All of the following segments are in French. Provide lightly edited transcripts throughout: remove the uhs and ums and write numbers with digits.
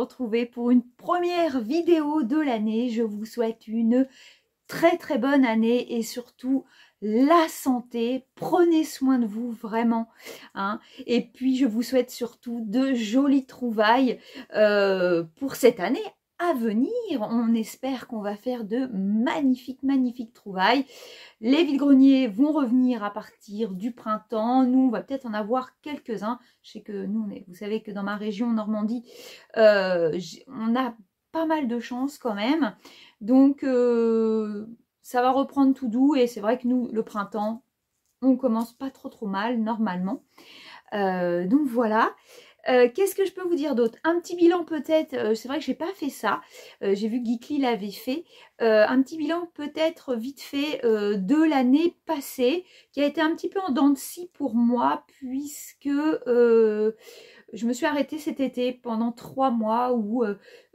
retrouver pour une première vidéo de l'année. Je vous souhaite une très très bonne année et surtout la santé. Prenez soin de vous vraiment, hein. Et puis je vous souhaite surtout de jolies trouvailles pour cette année à venir. On espère qu'on va faire de magnifiques trouvailles. Les vide-greniers vont revenir à partir du printemps. Nous, on va peut-être en avoir quelques-uns. Je sais que nous, vous savez que dans ma région Normandie, on a pas mal de chance quand même. Donc, ça va reprendre tout doux. Et c'est vrai que nous, le printemps, on commence pas trop mal normalement. Donc voilà. Qu'est-ce que je peux vous dire d'autre? Un petit bilan peut-être, c'est vrai que j'ai pas fait ça, j'ai vu Geekly l'avait fait, un petit bilan peut-être vite fait de l'année passée, qui a été un petit peu en dents de scie pour moi, puisque je me suis arrêtée cet été pendant 3 mois où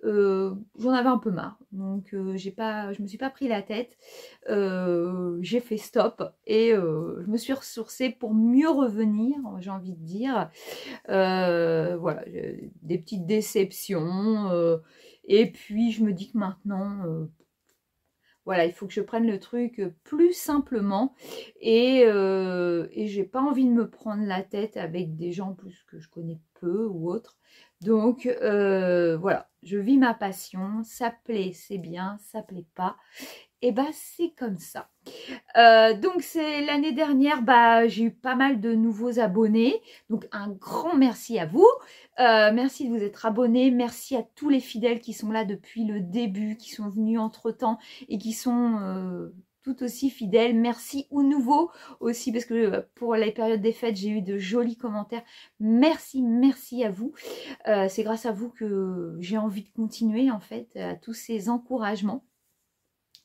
j'en avais un peu marre. Donc je me suis pas pris la tête, j'ai fait stop et je me suis ressourcée pour mieux revenir, j'ai envie de dire. Voilà, des petites déceptions. Et puis je me dis que maintenant, voilà, il faut que je prenne le truc plus simplement. Et j'ai pas envie de me prendre la tête avec des gens plus que je connais peu ou autre. Donc voilà, je vis ma passion. Ça plaît, c'est bien. Ça plaît pas, et bah c'est comme ça. Donc c'est l'année dernière, j'ai eu pas mal de nouveaux abonnés, donc un grand merci à vous, merci de vous être abonnés, merci à tous les fidèles qui sont là depuis le début, qui sont venus entre temps et qui sont tout aussi fidèles. Merci aux nouveaux aussi, parce que pour les périodes des fêtes j'ai eu de jolis commentaires. Merci à vous, c'est grâce à vous que j'ai envie de continuer en fait, à tous ces encouragements.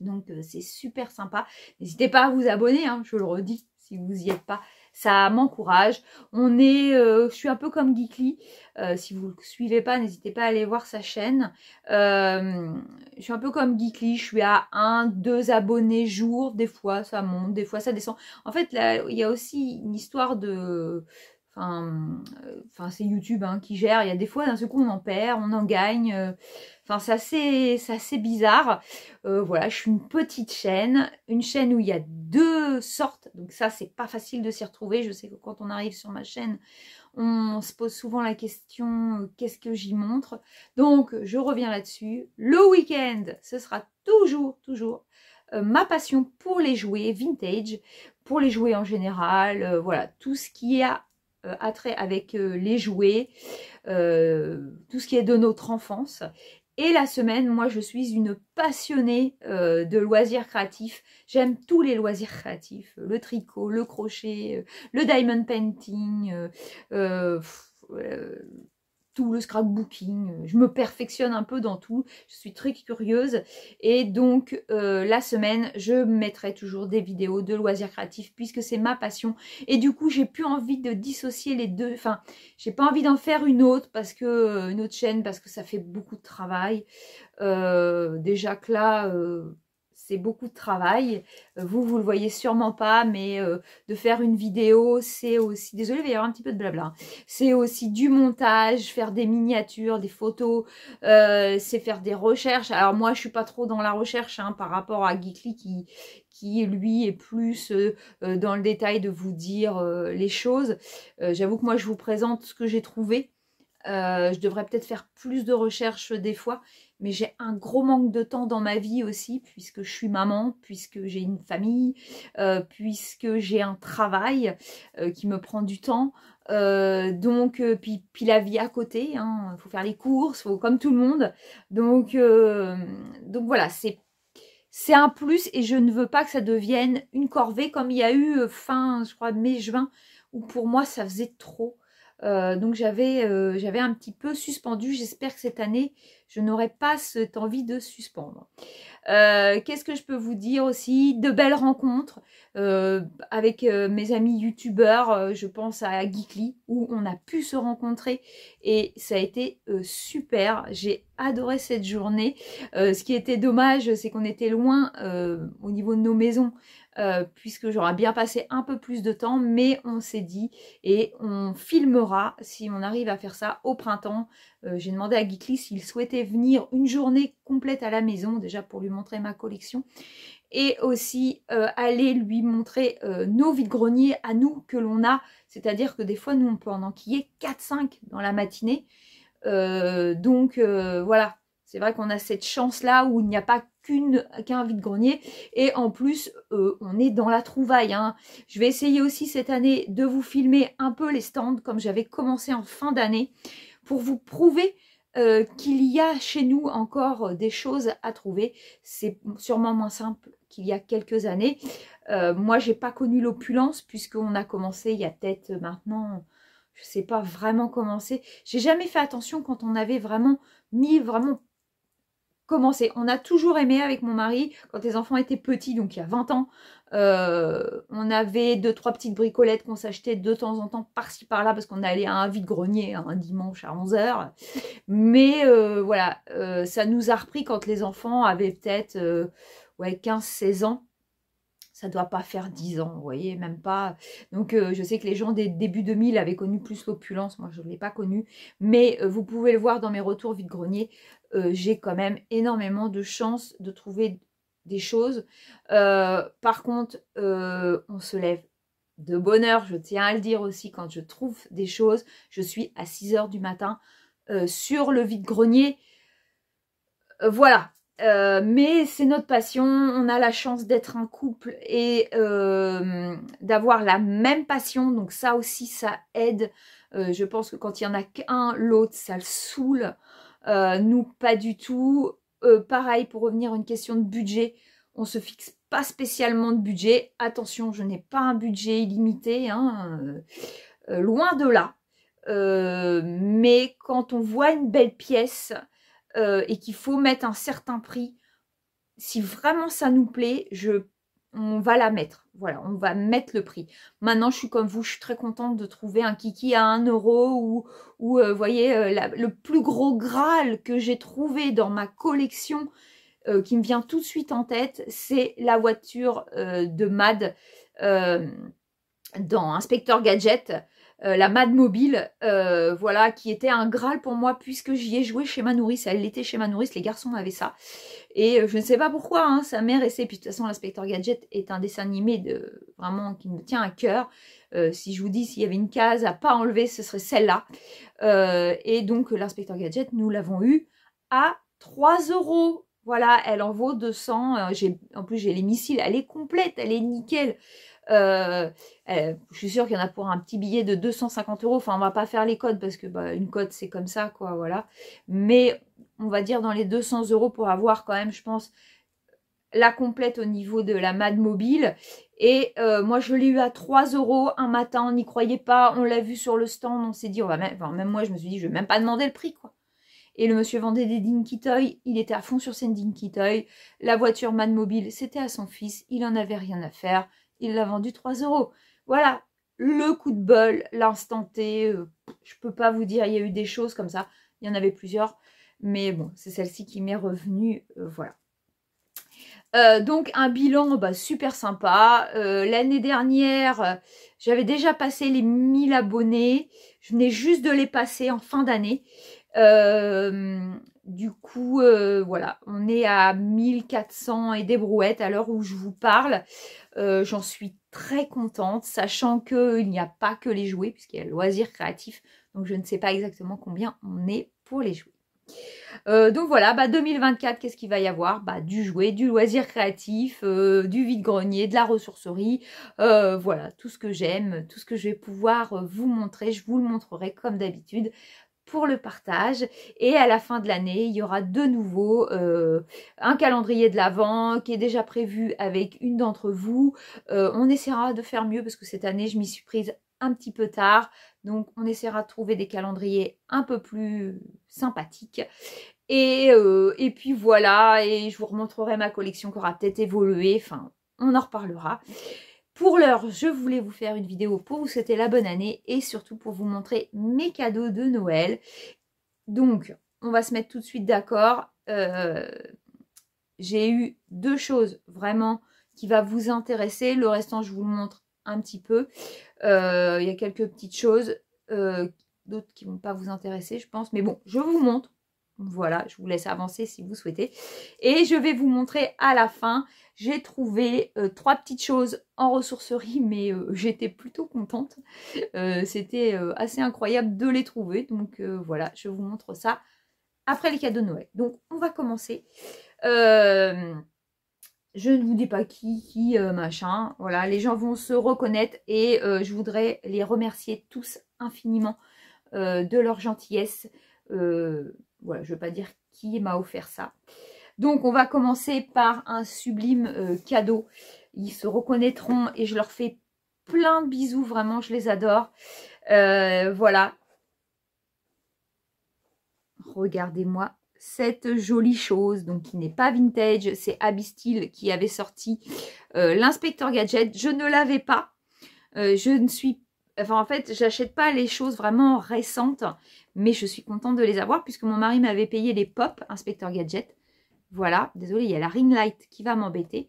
Donc c'est super sympa. N'hésitez pas à vous abonner, hein, je le redis, si vous n'y êtes pas, ça m'encourage. Je suis un peu comme Geekly. Si vous ne le suivez pas, n'hésitez pas à aller voir sa chaîne. Je suis un peu comme Geekly, je suis à 1-2 abonnés jour. Des fois ça monte, des fois ça descend. En fait, là, il y a aussi une histoire de... Enfin, c'est YouTube hein, qui gère. Il y a des fois, d'un seul coup, on en perd, on en gagne. Enfin, c'est assez bizarre. Voilà, je suis une petite chaîne. Une chaîne où il y a 2 sortes. Donc ça, c'est pas facile de s'y retrouver. Je sais que quand on arrive sur ma chaîne, on se pose souvent la question, qu'est-ce que j'y montre? Donc, je reviens là-dessus. Le week-end, ce sera toujours ma passion pour les jouets vintage, pour les jouets en général. Voilà, tout ce qui a attrait avec les jouets, tout ce qui est de notre enfance. Et la semaine, moi je suis une passionnée de loisirs créatifs. J'aime tous les loisirs créatifs, le tricot, le crochet, le diamond painting, tout le scrapbooking. Je me perfectionne un peu dans tout, je suis très curieuse. Et donc la semaine, je mettrai toujours des vidéos de loisirs créatifs puisque c'est ma passion. Et du coup, j'ai plus envie de dissocier les deux. Enfin, j'ai pas envie d'en faire une autre parce que une autre chaîne parce que ça fait beaucoup de travail. Déjà que là... c'est beaucoup de travail. Vous le voyez sûrement pas, mais de faire une vidéo, c'est aussi... Désolée, il va y avoir un petit peu de blabla. C'est aussi du montage, faire des miniatures, des photos, c'est faire des recherches. Alors moi, je suis pas trop dans la recherche hein, par rapport à Geekly qui lui est plus dans le détail de vous dire les choses. J'avoue que moi, je vous présente ce que j'ai trouvé. Je devrais peut-être faire plus de recherches des fois, mais j'ai un gros manque de temps dans ma vie aussi, puisque je suis maman, puisque j'ai une famille, puisque j'ai un travail qui me prend du temps. Donc, puis la vie à côté, hein, faut faire les courses, comme tout le monde. Donc voilà, c'est un plus et je ne veux pas que ça devienne une corvée comme il y a eu fin, je crois, mai-juin, où pour moi ça faisait trop. Donc j'avais un petit peu suspendu. J'espère que cette année, je n'aurai pas cette envie de suspendre. Qu'est-ce que je peux vous dire aussi? De belles rencontres avec mes amis youtubeurs. Je pense à Geekly où on a pu se rencontrer et ça a été super. J'ai adoré cette journée. Ce qui était dommage, c'est qu'on était loin au niveau de nos maisons. puisque j'aurais bien passé un peu plus de temps, mais on s'est dit, et on filmera, si on arrive à faire ça, au printemps. J'ai demandé à Geekly s'il souhaitait venir une journée complète à la maison, déjà pour lui montrer ma collection, et aussi aller lui montrer nos vides-greniers à nous que l'on a, c'est-à-dire que des fois, nous, on peut en enquiller 4-5 dans la matinée. Donc voilà, c'est vrai qu'on a cette chance-là où il n'y a pas qu'un vide-grenier. Et en plus, on est dans la trouvaille. Hein. Je vais essayer aussi cette année de vous filmer un peu les stands, comme j'avais commencé en fin d'année, pour vous prouver qu'il y a chez nous encore des choses à trouver. C'est sûrement moins simple qu'il y a quelques années. Moi, j'ai pas connu l'opulence, puisqu'on a commencé il y a peut-être maintenant... Je sais pas vraiment comment c'est. J'ai jamais fait attention quand on avait vraiment commencé. On a toujours aimé avec mon mari, quand les enfants étaient petits, donc il y a 20 ans, on avait 2-3 petites bricolettes qu'on s'achetait de temps en temps par-ci par-là, parce qu'on allait à un vide-grenier un dimanche à 11 h. Mais voilà, ça nous a repris quand les enfants avaient peut-être ouais, 15-16 ans. Ça doit pas faire 10 ans, vous voyez, même pas. Donc, je sais que les gens des débuts 2000 avaient connu plus l'opulence. Moi, je ne l'ai pas connu. Mais vous pouvez le voir dans mes retours vide-grenier. J'ai quand même énormément de chance de trouver des choses. Par contre, on se lève de bonne heure. Je tiens à le dire aussi, quand je trouve des choses, je suis à 6 h du matin sur le vide-grenier. Voilà. Mais c'est notre passion, on a la chance d'être un couple et d'avoir la même passion, donc ça aussi ça aide. Je pense que quand il y en a qu'un, l'autre ça le saoule. Nous pas du tout. Pareil, pour revenir à une question de budget, on se fixe pas spécialement de budget. Attention, je n'ai pas un budget illimité, hein, loin de là. Mais quand on voit une belle pièce, et qu'il faut mettre un certain prix, si vraiment ça nous plaît, on va la mettre. Voilà, on va mettre le prix. Maintenant, je suis comme vous, je suis très contente de trouver un kiki à 1 € ou vous voyez, le plus gros Graal que j'ai trouvé dans ma collection, qui me vient tout de suite en tête, c'est la voiture de Mad dans Inspecteur Gadget. La Mad Mobile, voilà, qui était un Graal pour moi puisque j'y ai joué chez ma nourrice. Elle l'était chez ma nourrice, les garçons avaient ça. Et je ne sais pas pourquoi, hein, sa mère essaie. Puis de toute façon, l'Inspecteur Gadget est un dessin animé vraiment qui me tient à cœur. Si je vous dis s'il y avait une case à pas enlever, ce serait celle-là. Et donc, l'Inspecteur Gadget, nous l'avons eu à 3 €. Voilà, elle en vaut 200. En plus, j'ai les missiles, elle est complète, elle est nickel. Je suis sûre qu'il y en a pour un petit billet de 250 €. Enfin, on va pas faire les codes parce que bah, une code c'est comme ça, quoi, voilà. Mais on va dire dans les 200 € pour avoir quand même, je pense, la complète au niveau de la Mad Mobile. Et moi, je l'ai eu à 3 € un matin. On n'y croyait pas. On l'a vu sur le stand. On s'est dit, on va même, enfin, même moi, je me suis dit, je vais même pas demander le prix, quoi. Et le monsieur vendait des Dinky Toys, il était à fond sur ses Dinky Toys. La voiture Mad Mobile, c'était à son fils, il en avait rien à faire. Il l'a vendu 3 €. Voilà, le coup de bol, l'instant T. Je peux pas vous dire, il y a eu des choses comme ça. Il y en avait plusieurs. Mais bon, c'est celle-ci qui m'est revenue. Voilà. Donc un bilan bah, super sympa. L'année dernière, j'avais déjà passé les 1000 abonnés. Je venais juste de les passer en fin d'année. Du coup, voilà, on est à 1400 et des brouettes à l'heure où je vous parle. J'en suis très contente, sachant qu'il n'y a pas que les jouets, puisqu'il y a le loisir créatif. Donc, je ne sais pas exactement combien on est pour les jouets. Donc voilà, bah 2024, qu'est-ce qu'il va y avoir? Bah du jouet, du loisir créatif, du vide-grenier, de la ressourcerie, voilà, tout ce que j'aime, tout ce que je vais pouvoir vous montrer, je vous le montrerai comme d'habitude pour le partage. Et à la fin de l'année, il y aura de nouveau un calendrier de l'Avent qui est déjà prévu avec une d'entre vous. On essaiera de faire mieux parce que cette année, je m'y suis prise un petit peu tard. Donc, on essaiera de trouver des calendriers un peu plus sympathiques. Et puis voilà, et je vous remontrerai ma collection qui aura peut-être évolué. Enfin, on en reparlera. Pour l'heure, je voulais vous faire une vidéo pour vous souhaiter la bonne année et surtout pour vous montrer mes cadeaux de Noël. Donc, on va se mettre tout de suite d'accord. J'ai eu deux choses vraiment qui va vous intéresser. Le restant, je vous le montre un petit peu. Il y a quelques petites choses, d'autres qui ne vont pas vous intéresser, je pense. Mais bon, je vous montre. Voilà, je vous laisse avancer si vous souhaitez. Et je vais vous montrer à la fin. J'ai trouvé 3 petites choses en ressourcerie, mais j'étais plutôt contente. C'était assez incroyable de les trouver. Donc voilà, je vous montre ça après les cadeaux de Noël. Donc on va commencer. Je ne vous dis pas qui, machin. Voilà, les gens vont se reconnaître et je voudrais les remercier tous infiniment de leur gentillesse. Voilà, je ne veux pas dire qui m'a offert ça. Donc, on va commencer par un sublime cadeau. Ils se reconnaîtront et je leur fais plein de bisous. Vraiment, je les adore. Voilà. Regardez-moi cette jolie chose. Donc, qui n'est pas vintage. C'est Abyssstyle qui avait sorti l'Inspecteur Gadget. Je ne l'avais pas. Je ne suis... Enfin, en fait, j'achète pas les choses vraiment récentes. Mais je suis contente de les avoir puisque mon mari m'avait payé les pop Inspecteur Gadget. Voilà, désolée, il y a la ring light qui va m'embêter.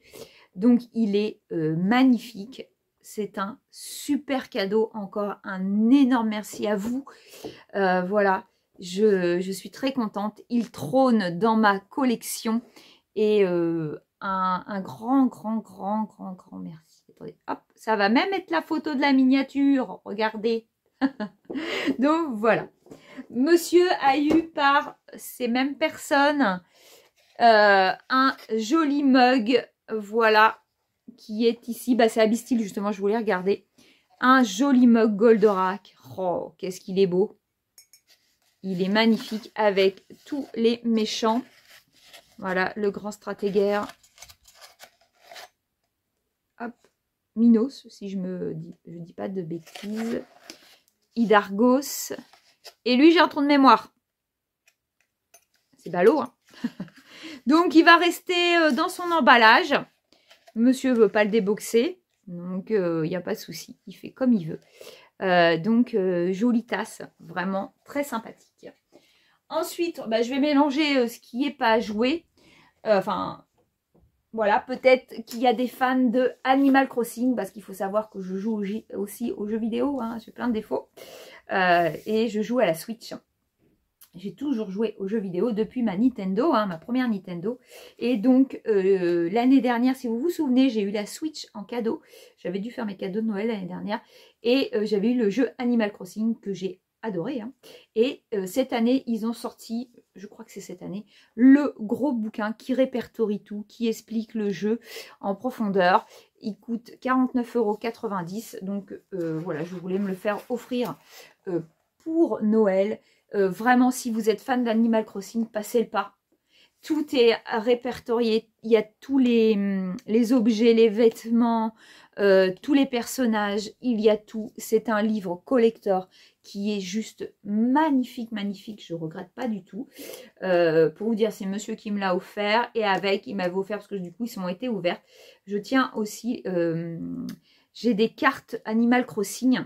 Donc, il est magnifique. C'est un super cadeau. Encore un énorme merci à vous. Voilà, je suis très contente. Il trône dans ma collection. Et un grand merci. Attendez, hop, ça va même être la photo de la miniature. Regardez. Donc, voilà. Monsieur a eu par ces mêmes personnes un joli mug, voilà, qui est ici. Bah, c'est Abyssstyle, justement, je voulais regarder. Un joli mug Goldorak. Oh, qu'est-ce qu'il est beau. Il est magnifique avec tous les méchants. Voilà, le grand stratégaire. Hop, Minos, si je dis pas de bêtises. Hydargos. Et lui, j'ai un trou de mémoire. C'est ballot, hein. Donc, il va rester dans son emballage. Monsieur ne veut pas le déboxer. Donc, il n'y a pas de souci. Il fait comme il veut. Donc, jolie tasse. Vraiment très sympathique. Ensuite, bah, je vais mélanger ce qui n'est pas joué. Enfin, voilà. Peut-être qu'il y a des fans de Animal Crossing. Parce qu'il faut savoir que je joue aussi aux jeux vidéo. Hein, j'ai plein de défauts. Et je joue à la Switch. J'ai toujours joué aux jeux vidéo depuis ma Nintendo, hein, ma première Nintendo. Et donc, l'année dernière, si vous vous souvenez, j'ai eu la Switch en cadeau. J'avais dû faire mes cadeaux de Noël l'année dernière. Et j'avais eu le jeu Animal Crossing que j'ai adoré. Hein. Et cette année, ils ont sorti, je crois que c'est cette année, le gros bouquin qui répertorie tout, qui explique le jeu en profondeur. Il coûte 49,90 €. Donc, voilà, je voulais me le faire offrir pour Noël. Vraiment, si vous êtes fan d'Animal Crossing, passez le pas. Tout est répertorié. Il y a tous les objets, les vêtements, tous les personnages. Il y a tout. C'est un livre collector qui est juste magnifique, magnifique. Je ne regrette pas du tout. Pour vous dire, c'est monsieur qui me l'a offert. Et avec, il m'avait offert parce que du coup, ils ont été ouverts. Je tiens aussi, j'ai des cartes Animal Crossing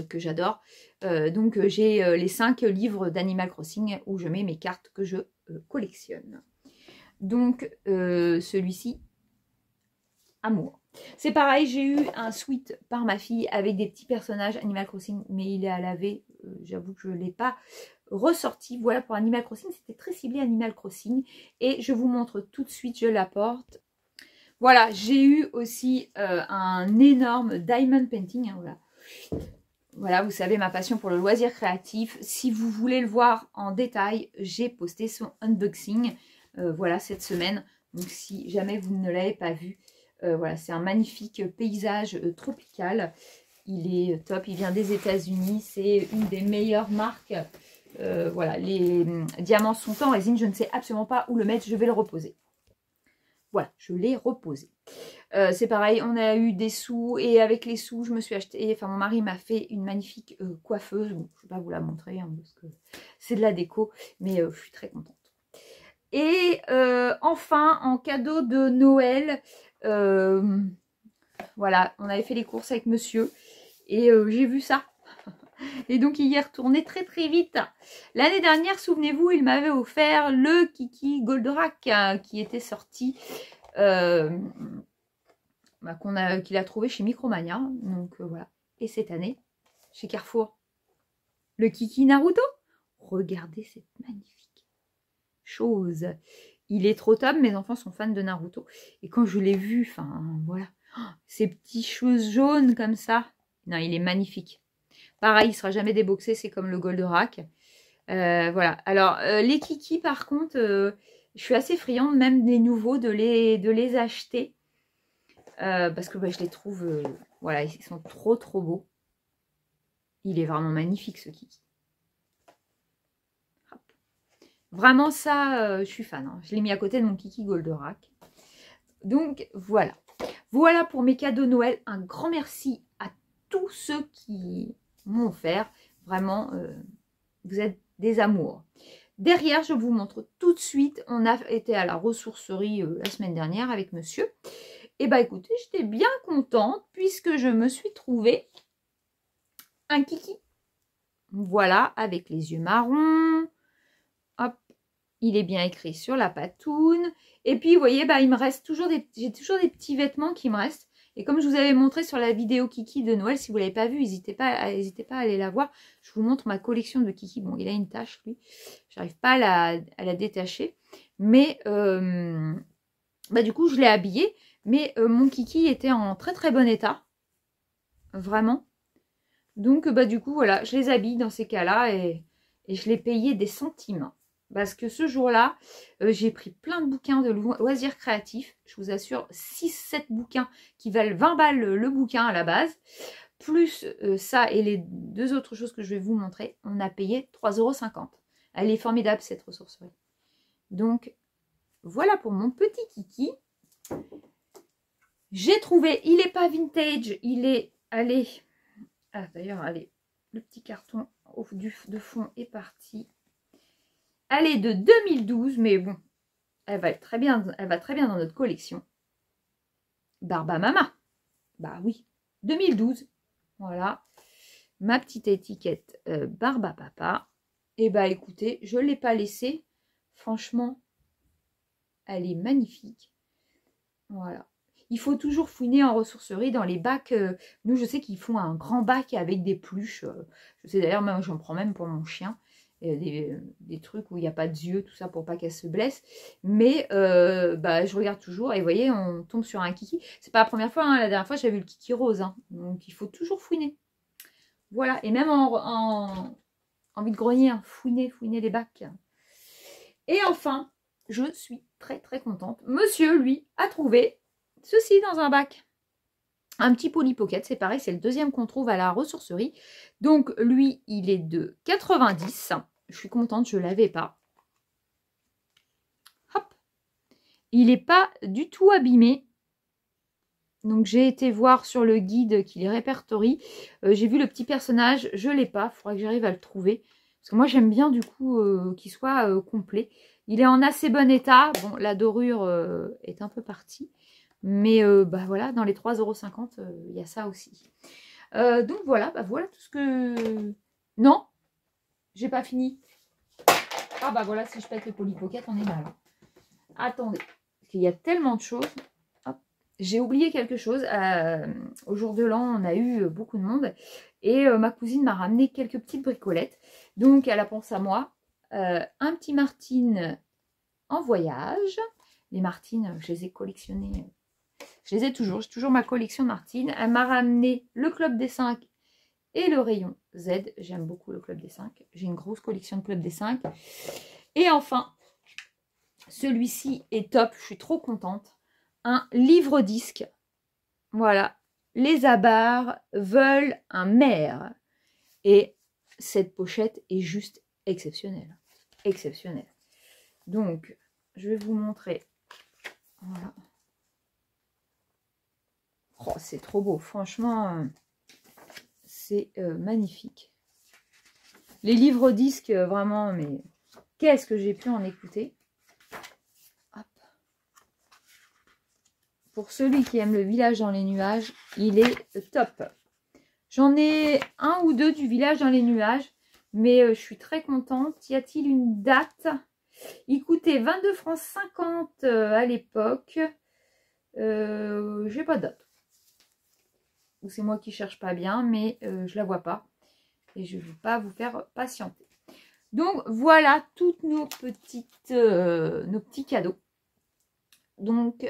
que j'adore. Donc j'ai les 5 livres d'Animal Crossing où je mets mes cartes que je collectionne. Donc celui-ci, amour. C'est pareil, j'ai eu un suite par ma fille avec des petits personnages Animal Crossing, mais il est à laver. J'avoue que je ne l'ai pas ressorti. Voilà pour Animal Crossing, c'était très ciblé Animal Crossing. Et je vous montre tout de suite, je l'apporte. Voilà, j'ai eu aussi un énorme diamond painting. Hein, voilà. Voilà, vous savez ma passion pour le loisir créatif. Si vous voulez le voir en détail, j'ai posté son unboxing, voilà, cette semaine. Donc, si jamais vous ne l'avez pas vu, voilà, c'est un magnifique paysage tropical. Il est top, il vient des États-Unis. C'est une des meilleures marques. Voilà, les diamants sont en résine. Je ne sais absolument pas où le mettre. Je vais le reposer. Voilà, je l'ai reposé. C'est pareil, on a eu des sous et avec les sous, je me suis acheté, enfin mon mari m'a fait une magnifique coiffeuse. Bon, je ne vais pas vous la montrer hein, parce que c'est de la déco, mais je suis très contente. Et enfin, en cadeau de Noël, voilà, on avait fait les courses avec monsieur et j'ai vu ça. Et donc il y est retourné très très vite. L'année dernière, souvenez-vous, il m'avait offert le Kiki Goldorak qui était sorti qu'il a trouvé chez Micromania. Donc voilà. Et cette année, chez Carrefour, le Kiki Naruto. Regardez cette magnifique chose. Il est trop top. Mes enfants sont fans de Naruto. Et quand je l'ai vu, enfin voilà, ces petites choses jaunes comme ça. Non, il est magnifique. Pareil, il ne sera jamais déboxé. C'est comme le Goldorak. Voilà. Alors, les Kiki, par contre, je suis assez friande, même des nouveaux, de les acheter. Parce que je les trouve, voilà, ils sont trop beaux. Il est vraiment magnifique, ce Kiki. Hop. Vraiment, ça, je suis fan. Hein. Je l'ai mis à côté de mon Kiki Goldorak. Donc, voilà. Voilà pour mes cadeaux Noël. Un grand merci à tous ceux qui m'ont offert. Vraiment, vous êtes des amours. Derrière, je vous montre tout de suite. On a été à la ressourcerie la semaine dernière avec monsieur. Et bah écoutez, j'étais bien contente puisque je me suis trouvé un Kiki. Voilà, avec les yeux marrons. Hop, il est bien écrit sur la patoune. Et puis, vous voyez, bah, il me reste toujours j'ai toujours des petits vêtements qui me restent. Et comme je vous avais montré sur la vidéo Kiki de Noël, si vous ne l'avez pas vue, n'hésitez pas à aller la voir. Je vous montre ma collection de Kiki. Bon, il a une tache, lui. J'arrive pas à la détacher. Mais, bah, du coup, je l'ai habillé. Mais mon Kiki était en très bon état. Vraiment. Donc, bah, du coup, voilà, je les habille dans ces cas-là. Et je les payais des centimes. Parce que ce jour-là, j'ai pris plein de bouquins de loisirs créatifs. Je vous assure, 6-7 bouquins qui valent 20 balles le bouquin à la base. Plus ça et les deux autres choses que je vais vous montrer, on a payé 3,50 €. Elle est formidable, cette ressourcerie. Donc, voilà pour mon petit Kiki. J'ai trouvé, il n'est pas vintage, il est, allez, ah, d'ailleurs, allez, le petit carton de fond est parti. Elle est de 2012, mais bon, elle va très bien dans notre collection. Barbamama. Bah oui, 2012. Voilà. Ma petite étiquette Barbapapa. Et bah écoutez, je ne l'ai pas laissée. Franchement, elle est magnifique. Voilà. Il faut toujours fouiner en ressourcerie dans les bacs. Nous, je sais qu'ils font un grand bac avec des pluches. Je sais d'ailleurs, moi, j'en prends même pour mon chien. Des trucs où il n'y a pas d'yeux, tout ça pour pas qu'elle se blesse. Mais bah, je regarde toujours et vous voyez, on tombe sur un Kiki. C'est pas la première fois, hein. La dernière fois j'avais vu le Kiki rose. Hein. Donc il faut toujours fouiner. Voilà, et même en vide-grenier, hein. Fouiner les bacs. Et enfin, je suis très contente. Monsieur, lui, a trouvé ceci dans un bac. Un petit Polly Pocket, c'est pareil, c'est le deuxième qu'on trouve à la ressourcerie. Donc, lui, il est de 90. Je suis contente, je ne l'avais pas. Hop. Il n'est pas du tout abîmé. Donc, j'ai été voir sur le guide qui les répertorie. J'ai vu le petit personnage, je ne l'ai pas. Il faudra que j'arrive à le trouver. Parce que moi, j'aime bien du coup qu'il soit complet. Il est en assez bon état. Bon, la dorure est un peu partie. Mais bah voilà, dans les 3,50 €, il y a ça aussi. Donc voilà, bah voilà tout ce que... Non, j'ai pas fini. Ah bah voilà, si je pète le Polly Pocket, on est mal. Attendez, parce qu'il y a tellement de choses. J'ai oublié quelque chose. Au jour de l'an, on a eu beaucoup de monde. Et ma cousine m'a ramené quelques petites bricolettes. Donc elle a pensé à moi. Un petit Martine en voyage. Les Martines, je les ai collectionnées. Je les ai toujours. J'ai toujours ma collection de Martine. Elle m'a ramené le Club des 5 et le rayon Z. J'aime beaucoup le Club des 5. J'ai une grosse collection de Club des 5. Et enfin, celui-ci est top. Je suis trop contente. Un livre-disque. Voilà. Les Abarres veulent un maire. Et cette pochette est juste exceptionnelle. Exceptionnelle. Donc, je vais vous montrer. Voilà. Oh, c'est trop beau. Franchement, c'est magnifique. Les livres-disques, vraiment, mais qu'est-ce que j'ai pu en écouter. Hop. Pour celui qui aime le village dans les nuages, il est top. J'en ai un ou deux du village dans les nuages, mais je suis très contente. Y a-t-il une date? Il coûtait 22,50 € à l'époque. J'ai pas de date. C'est moi qui cherche pas bien, mais je la vois pas. Et je ne veux pas vous faire patienter. Donc voilà toutes nos petits cadeaux. Donc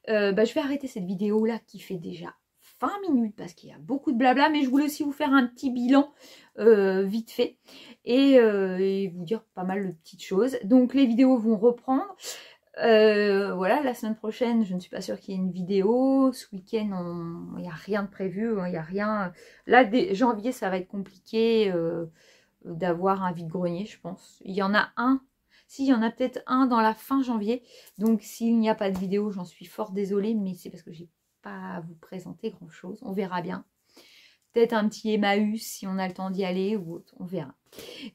je vais arrêter cette vidéo là qui fait déjà 20 minutes parce qu'il y a beaucoup de blabla, mais je voulais aussi vous faire un petit bilan vite fait et vous dire pas mal de petites choses. Donc les vidéos vont reprendre. Voilà, la semaine prochaine, je ne suis pas sûre qu'il y ait une vidéo. Ce week-end, il n'y a rien de prévu, il n'y a rien. Là, dès janvier, ça va être compliqué d'avoir un vide-grenier, je pense. Il y en a un. Si, il y en a peut-être un dans la fin janvier. Donc, s'il n'y a pas de vidéo, j'en suis fort désolée, mais c'est parce que j'ai pas à vous présenter grand-chose. On verra bien. Peut-être un petit Emmaüs si on a le temps d'y aller ou autre, on verra.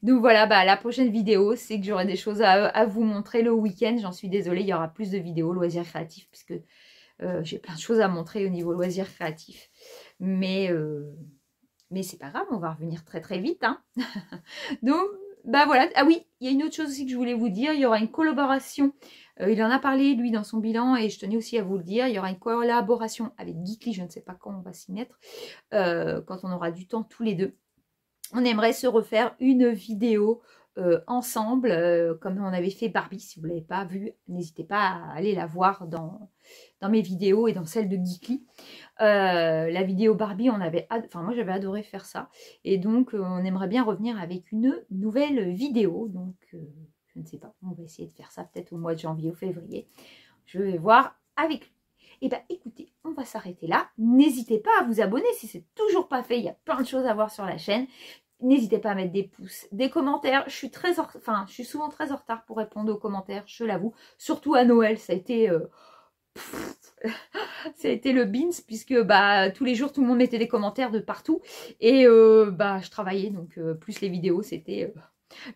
Donc voilà, la prochaine vidéo, c'est que j'aurai des choses à vous montrer le week-end. J'en suis désolée, il y aura plus de vidéos loisirs créatifs puisque j'ai plein de choses à montrer au niveau loisirs créatifs. Mais c'est pas grave, on va revenir très très vite. Hein. Donc voilà. Ah oui, il y a une autre chose aussi que je voulais vous dire. Il y aura une collaboration. Il en a parlé, lui, dans son bilan, et je tenais aussi à vous le dire. Il y aura une collaboration avec Geekly. Je ne sais pas quand on va s'y mettre. Quand on aura du temps tous les deux. On aimerait se refaire une vidéo ensemble, comme on avait fait Barbie. Si vous ne l'avez pas vue, n'hésitez pas à aller la voir dans mes vidéos et dans celle de Geekly. La vidéo Barbie, moi j'avais adoré faire ça. Et donc, on aimerait bien revenir avec une nouvelle vidéo. Donc, je ne sais pas, on va essayer de faire ça peut-être au mois de janvier ou février. Je vais voir avec lui. Et écoutez, on va s'arrêter là. N'hésitez pas à vous abonner si c'est toujours pas fait. Il y a plein de choses à voir sur la chaîne. N'hésitez pas à mettre des pouces, des commentaires. Je suis souvent très en retard pour répondre aux commentaires, je l'avoue. Surtout à Noël, ça a été... ça a été le beans puisque tous les jours tout le monde mettait des commentaires de partout et je travaillais donc plus les vidéos c'était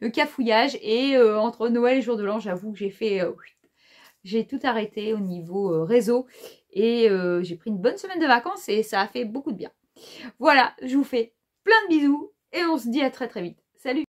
le cafouillage et entre Noël et jour de l'an j'avoue que j'ai tout arrêté au niveau réseau et j'ai pris une bonne semaine de vacances et ça a fait beaucoup de bien. Voilà, je vous fais plein de bisous et on se dit à très très vite. Salut!